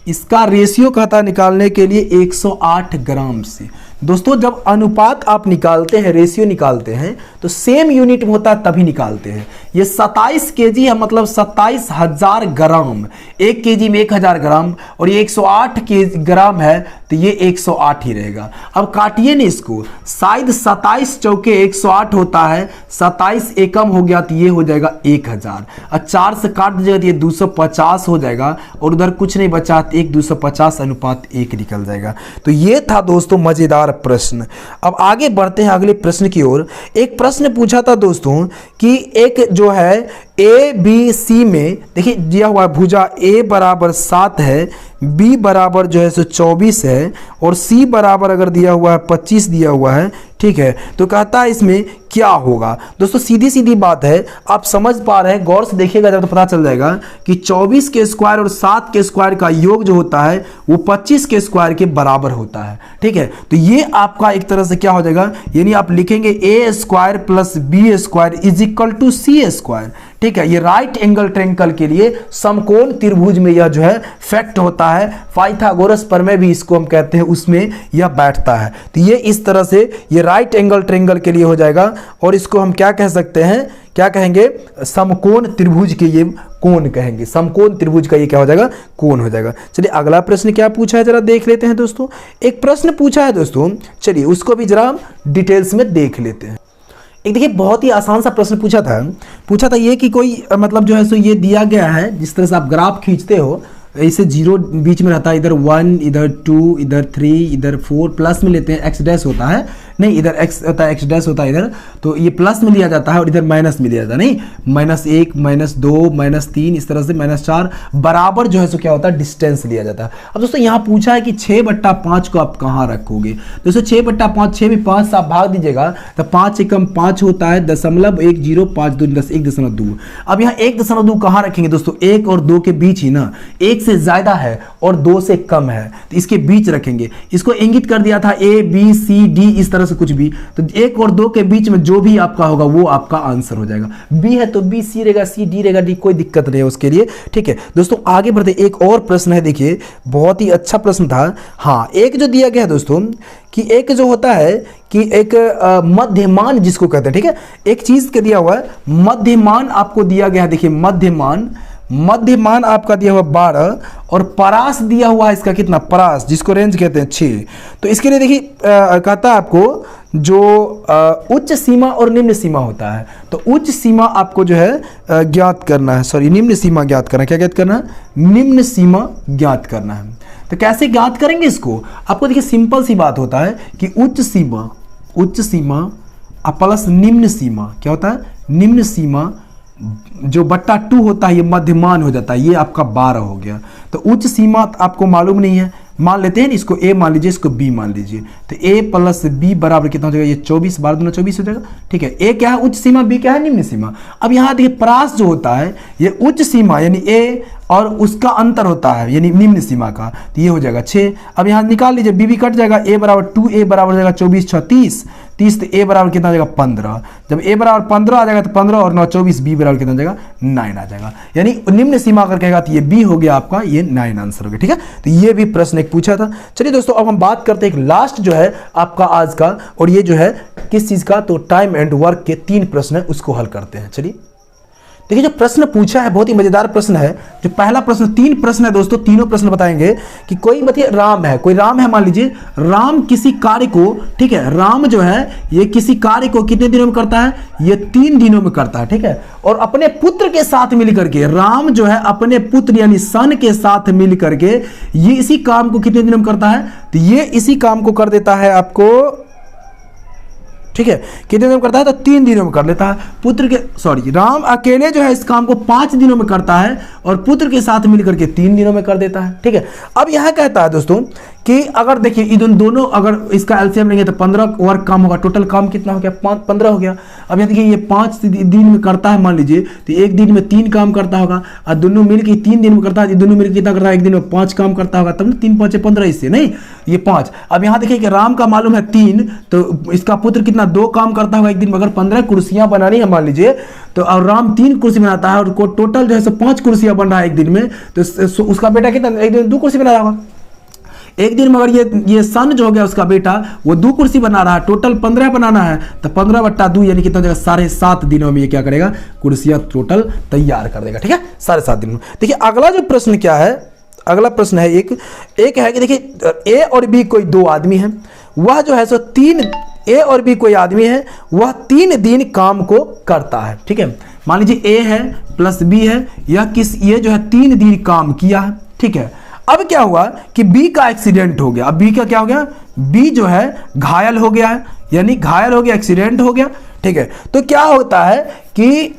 S1: इसका रेशियो कहता निकालने के लिए 108 ग्राम से। दोस्तों जब अनुपात आप निकालते हैं, रेशियो निकालते हैं, तो सेम यूनिट में होता है तभी निकालते हैं। ये 27 kg है, मतलब 27,000 ग्राम। 1 kg में 1000 ग्राम, और ये 108 ग्राम है, तो ये 108 ही रहेगा। अब काटिए नहीं इसको, शायद 27 चौके 108 होता है, 27 एकम हो गया तो ये हो जाएगा 1000, और 4 से काट दीजिएगा तो ये 250 हो जाएगा, और उधर कुछ नहीं बचा तो 1:250:1 निकल जाएगा। तो ये था दोस्तों मजेदार प्रश्न। अब आगे बढ़ते हैं अगले प्रश्न की ओर। एक प्रश्न पूछा था दोस्तों कि एक जो है ABC में देखिए दिया हुआ भुजा A बराबर 7 है, B बराबर जो है सो 24 है, और C बराबर अगर दिया हुआ है 25 दिया हुआ है, ठीक है। तो कहता है इसमें क्या होगा। दोस्तों सीधी सीधी बात है, आप समझ पा रहे हैं, गौर से देखिएगा जब तो पता चल जाएगा कि 24 के स्क्वायर और 7 के स्क्वायर का योग जो होता है वो 25 के स्क्वायर के बराबर होता है, ठीक है। तो ये आपका एक तरह से क्या हो जाएगा, यानी आप लिखेंगे A² plus B² is equal to C², ठीक है। ये राइट एंगल ट्रायंगल के लिए समकोण त्रिभुज में यह जो है फैक्ट होता है। पाइथागोरस प्रमेय भी इसको हम कहते हैं, उसमें यह बैठता है। तो ये इस तरह से ये राइट एंगल ट्रायंगल के लिए हो जाएगा, और इसको हम क्या कह सकते हैं, क्या कहेंगे, समकोण त्रिभुज के ये कोण कहेंगे। समकोण त्रिभुज का ये क्या हो जाएगा, कोण हो जाएगा। चलिए अगला प्रश्न क्या पूछा है जरा देख लेते हैं दोस्तों। एक प्रश्न पूछा है दोस्तों, चलिए उसको भी जरा हम डिटेल्स में देख लेते हैं। एक देखिए बहुत ही आसान सा प्रश्न पूछा था ये कि कोई मतलब जो है सो ये दिया गया है, जिस तरह से आप ग्राफ खींचते हो इसे जीरो बीच में रहता है, इधर 1 इधर 2 इधर 3 इधर 4 प्लस में लेते हैं, एक्स डैश होता है, नहीं इधर एक्स होता है, एक्स डैश होता है इधर, तो ये प्लस में लिया जाता है और इधर माइनस में लिया जाता है, नहीं -1 -2 -3 इस तरह से -4 बराबर जो है सो क्या होता है डिस्टेंस लिया जाता है। अब दोस्तों यहाँ पूछा है कि 6/5 को आप कहाँ रखोगे। दोस्तों 6/5 6 में 5 से आप भाग दीजिएगा तो 5 एकम 5 होता है 0.10 5 2 10 1.2। अब यहाँ 1.2 कहाँ रखेंगे दोस्तों, 1 और 2 के बीच ही ना, 1 से ज्यादा है और 2 से कम है तो इसके बीच रखेंगे। इसको इंगित कर दिया था A B C D इस तरह से कुछ भी, तो 1 और 2 के बीच में जो भी आपका होगा वो आपका आंसर हो जाएगा। B है तो B, C रहेगा C, D रहेगा D, कोई दिक्कत नहीं है उसके लिए। ठीक है दोस्तों आगे बढ़ते, एक और प्रश्न है, देखिए बहुत ही अच्छा प्रश्न था। हाँ एक जो दिया गया है दोस्तों कि एक जो होता है कि एक मध्यमान जिसको कहते हैं, ठीक है एक चीज के दिया हुआ है मध्यमान आपको दिया गया है। देखिए मध्यमान आपका दिया हुआ 12 और परास दिया हुआ है इसका कितना, परास जिसको रेंज कहते हैं 6। तो इसके लिए देखिए कहता है आपको जो उच्च सीमा और निम्न सीमा होता है, तो उच्च सीमा आपको जो है ज्ञात करना है, सॉरी निम्न सीमा ज्ञात करना है। क्या ज्ञात करना है, निम्न सीमा ज्ञात करना है। तो कैसे ज्ञात करेंगे इसको, आपको देखिए सिंपल सी बात होता है कि उच्च सीमा प्लस निम्न सीमा क्या होता है, निम्न सीमा जो बट्टा 2 होता है ये मध्यमान हो जाता है, ये आपका 12 हो गया। तो उच्च सीमा आपको मालूम नहीं है, मान लेते हैं इसको A मान लीजिए, इसको B मान लीजिए, तो A प्लस B बराबर कितना हो जाएगा, ये 24 12 दूना 24 हो जाएगा। ठीक है A क्या है उच्च सीमा, B क्या है निम्न सीमा। अब यहाँ देखिए परास जो होता है ये उच्च सीमा यानी A और उसका अंतर होता है यानी निम्न सीमा का, तो ये हो जाएगा 6। अब यहाँ निकाल लीजिए B कट जाएगा, A बराबर 2A बराबर हो जाएगा 24 6 30 तो A बराबर कितना आ जाएगा 15। जब A बराबर 15 आ जाएगा तो 15 और 9 24, B बराबर कितना आ जाएगा 9 आ जाएगा। यानी निम्न सीमा अगर कहेगा तो ये B हो गया आपका, ये 9 आंसर हो गया। ठीक है तो ये भी प्रश्न एक पूछा था। चलिए दोस्तों अब हम बात करते हैं एक लास्ट जो है आपका आज का, और ये जो है किस चीज का, तो टाइम एंड वर्क के 3 प्रश्न है उसको हल करते हैं। चलिए देखिए जो प्रश्न पूछा है बहुत ही मजेदार प्रश्न है। जो पहला प्रश्न, 3 प्रश्न है दोस्तों, तीनों प्रश्न बताएंगे कि कोई बताइए राम है, कोई राम है मान लीजिए, राम किसी कार्य को, ठीक है राम जो है ये किसी कार्य को कितने दिनों में करता है, ये 3 दिनों में करता है। ठीक है और अपने पुत्र के साथ मिलकर के, राम जो है अपने पुत्र यानी सन के साथ मिलकर के ये इसी काम को कितने दिनों में करता है, तो ये इसी काम को कर देता है आपको, ठीक है कितने दिनों में करता है, तो 3 दिनों में कर लेता है। पुत्र के सॉरी राम अकेले जो है इस काम को 5 दिनों में करता है और पुत्र के साथ मिलकर के 3 दिनों में कर देता है। ठीक है अब यह कहता है दोस्तों कि अगर देखिए इन दोनों अगर इसका एलसीएम लेंगे तो 15 वर्क काम होगा, टोटल काम कितना हो गया 15 हो गया। अब यहाँ देखिए ये 5 दिन में करता है मान लीजिए, तो एक दिन में 3 काम करता होगा और दोनों मिलकर 3 दिन में करता है, दोनों मिलकर कितना करता है, एक दिन में 5 काम करता होगा, तब 3 5 15 इससे नहीं ये 5। अब यहाँ देखिए कि राम का मालूम है 3, तो इसका पुत्र कितना 2 काम करता होगा एक दिन में। अगर 15 कुर्सियां बनानी है मान लीजिए तो और राम 3 कुर्सी बनाता है और टोटल जो है 5 कुर्सियां बन रहा है एक दिन में, तो उसका बेटा कितना एक दिन में 2 कुर्सी बना रहा होगा। एक दिन में अगर ये सन जो हो गया उसका बेटा वो 2 कुर्सी बना रहा है, टोटल 15 बनाना है, तो 15/2 यानी कितना हो जाएगा 7.5 दिनों में ये क्या करेगा, कुर्सियां टोटल तैयार कर देगा। ठीक है 7.5 दिन में। देखिए अगला जो प्रश्न क्या है, अगला प्रश्न है एक है कि देखिए A और B कोई 2 आदमी है, वह जो है सो 3 A और B कोई आदमी है, वह 3 दिन काम को करता है। ठीक है मान लीजिए A है प्लस B है, ये जो है 3 दिन काम किया है। ठीक है अब क्या हुआ कि B का एक्सीडेंट हो गया। अब B का क्या हो गया, B जो है घायल हो गया है, यानी घायल हो गया, एक्सीडेंट हो गया। ठीक है तो क्या होता है कि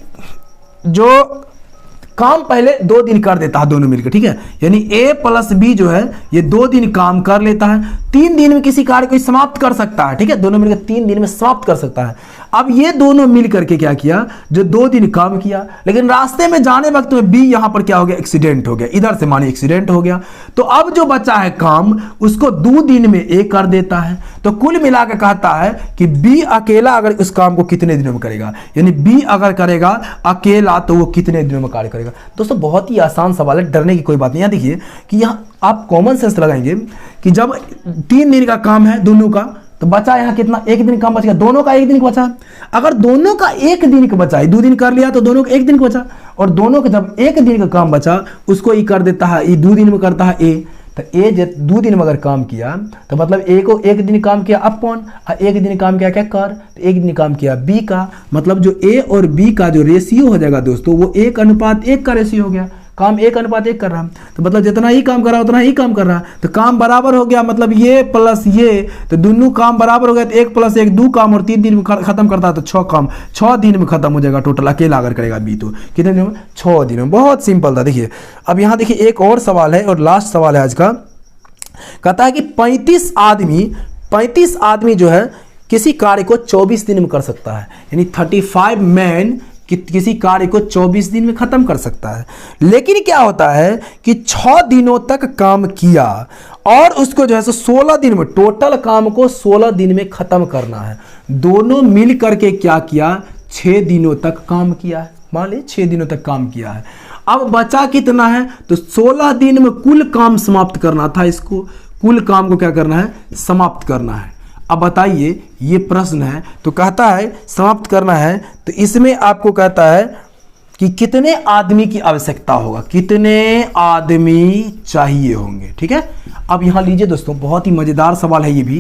S1: जो काम पहले 2 दिन कर देता है दोनों मिलकर, ठीक है यानी A प्लस B जो है ये 2 दिन काम कर लेता है, 3 दिन में किसी कार्य को समाप्त कर सकता है। ठीक है दोनों मिलकर 3 दिन में समाप्त कर सकता है। अब ये दोनों मिलकर के क्या किया, जो 2 दिन काम किया, लेकिन रास्ते में जाने वक्त में B यहां पर क्या हो गया, एक्सीडेंट हो गया, इधर से मानिए एक्सीडेंट हो गया, तो अब जो बचा है काम उसको 2 दिन में A कर देता है। तो कुल मिलाकर कहता है कि B अकेला अगर उस काम को कितने दिनों में करेगा, यानी B अगर करेगा अकेला तो वो कितने दिनों में कार्य करेगा। दोस्तों बहुत ही आसान सवाल है, डरने की कोई बात नहीं। यहाँ देखिए कि यहाँ आप कॉमन सेंस लगाएंगे कि जब 3 दिन का काम है दोनों का, तो बचा यहाँ कितना, 1 दिन काम बच गया, दोनों का 1 दिन का बचा। अगर दोनों का 1 दिन का बचा, 2 दिन कर लिया तो दोनों का 1 दिन का बचा, और दोनों का जब 1 दिन का काम बचा उसको ये कर देता है, ये 2 दिन में करता है A, तो ए 2 दिन में अगर काम किया तो मतलब ए को 1 दिन काम किया अपॉन, और 1 दिन काम किया क्या कर, तो 1 दिन काम किया बी का, मतलब जो ए और बी का जो रेशियो हो जाएगा दोस्तों वो 1:1 का रेशियो हो गया। काम 1:1 कर रहा, तो मतलब जितना ही काम कर रहा उतना ही काम कर रहा, तो काम बराबर हो गया, मतलब ये प्लस ये, तो दोनों काम बराबर हो गया, तो 1 + 1 2 काम, और 3 दिन में खत्म करता है तो 6 काम 6 दिन में खत्म हो जाएगा टोटल, अकेला अगर करेगा बी तो कितने दिन में, 6 दिन में। बहुत सिंपल था। देखिए अब यहाँ देखिए एक और सवाल है और लास्ट सवाल है आज का। कहता है कि 35 आदमी जो है किसी कार्य को 24 दिन में कर सकता है, यानी 35 मैन किसी कार्य को 24 दिन में खत्म कर सकता है। लेकिन क्या होता है कि 6 दिनों तक काम किया और उसको जो है 16 दिन में, टोटल काम को 16 दिन में खत्म करना है। दोनों मिल करके क्या किया, 6 दिनों तक काम किया है, मान लीजिए 6 दिनों तक काम किया है। अब बचा कितना है, तो 16 दिन में कुल काम समाप्त करना था, इसको कुल काम को क्या करना है, समाप्त करना है। अब बताइए ये प्रश्न है, तो कहता है समाप्त करना है, तो इसमें आपको कहता है कि कितने आदमी की आवश्यकता होगा, कितने आदमी चाहिए होंगे। ठीक है, अब यहां लीजिए दोस्तों, बहुत ही मजेदार सवाल है ये भी,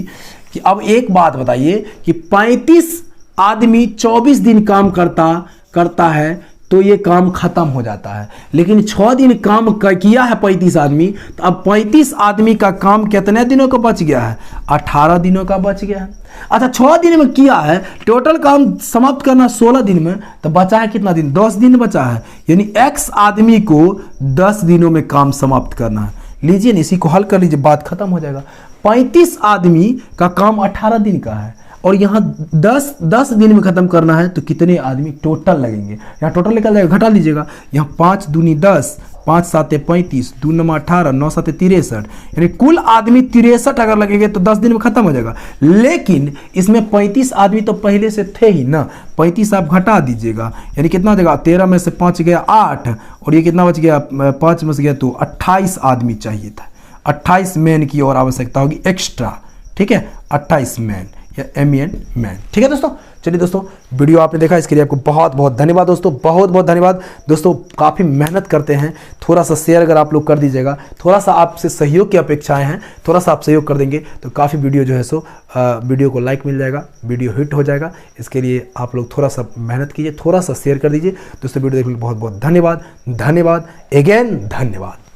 S1: कि अब एक बात बताइए कि 35 आदमी 24 दिन काम करता है तो ये काम खत्म हो जाता है, लेकिन 6 दिन काम किया है 35 आदमी, तो अब 35 आदमी का काम कितने दिनों का बच गया है, 18 दिनों का बच गया है। अच्छा 6 दिन में किया है, टोटल काम समाप्त करना 16 दिन में, तो बचा है कितना दिन, 10 दिन बचा है, यानी x आदमी को 10 दिनों में काम समाप्त करना है। लीजिए इसी को हल कर लीजिए, बात खत्म हो जाएगा। 35 आदमी का काम 18 दिन का है और यहाँ 10 दिन में खत्म करना है, तो कितने आदमी टोटल लगेंगे, यहाँ टोटल निकल जाएगा, घटा लीजिएगा, यहाँ 5 दूनी 10, 5 7 35, 2 9 18, 9 7 63, यानी कुल आदमी 63 अगर लगेंगे तो 10 दिन में खत्म हो जाएगा। लेकिन इसमें 35 आदमी तो पहले से थे ही ना, 35 आप घटा दीजिएगा, यानी कितना हो जाएगा, 13 में से 5 गया 8, और ये कितना बच गया, 5 में से गया तो 28 आदमी चाहिए था। 28 मैन की और आवश्यकता होगी एक्स्ट्रा। ठीक है, 28 मैन या MEN मैन। ठीक है दोस्तों, चलिए दोस्तों वीडियो आपने देखा, इसके लिए आपको बहुत बहुत धन्यवाद दोस्तों, बहुत बहुत धन्यवाद दोस्तों। काफ़ी मेहनत करते हैं, थोड़ा सा शेयर अगर आप लोग कर दीजिएगा, थोड़ा सा आपसे सहयोग की अपेक्षाएं हैं, थोड़ा सा आप सहयोग कर देंगे तो काफ़ी वीडियो जो है सो वीडियो को लाइक मिल जाएगा, वीडियो हिट हो जाएगा। इसके लिए आप लोग थोड़ा सा मेहनत कीजिए, थोड़ा सा शेयर कर दीजिए दोस्तों। वीडियो देखने के लिए बहुत बहुत धन्यवाद, धन्यवाद अगेन, धन्यवाद।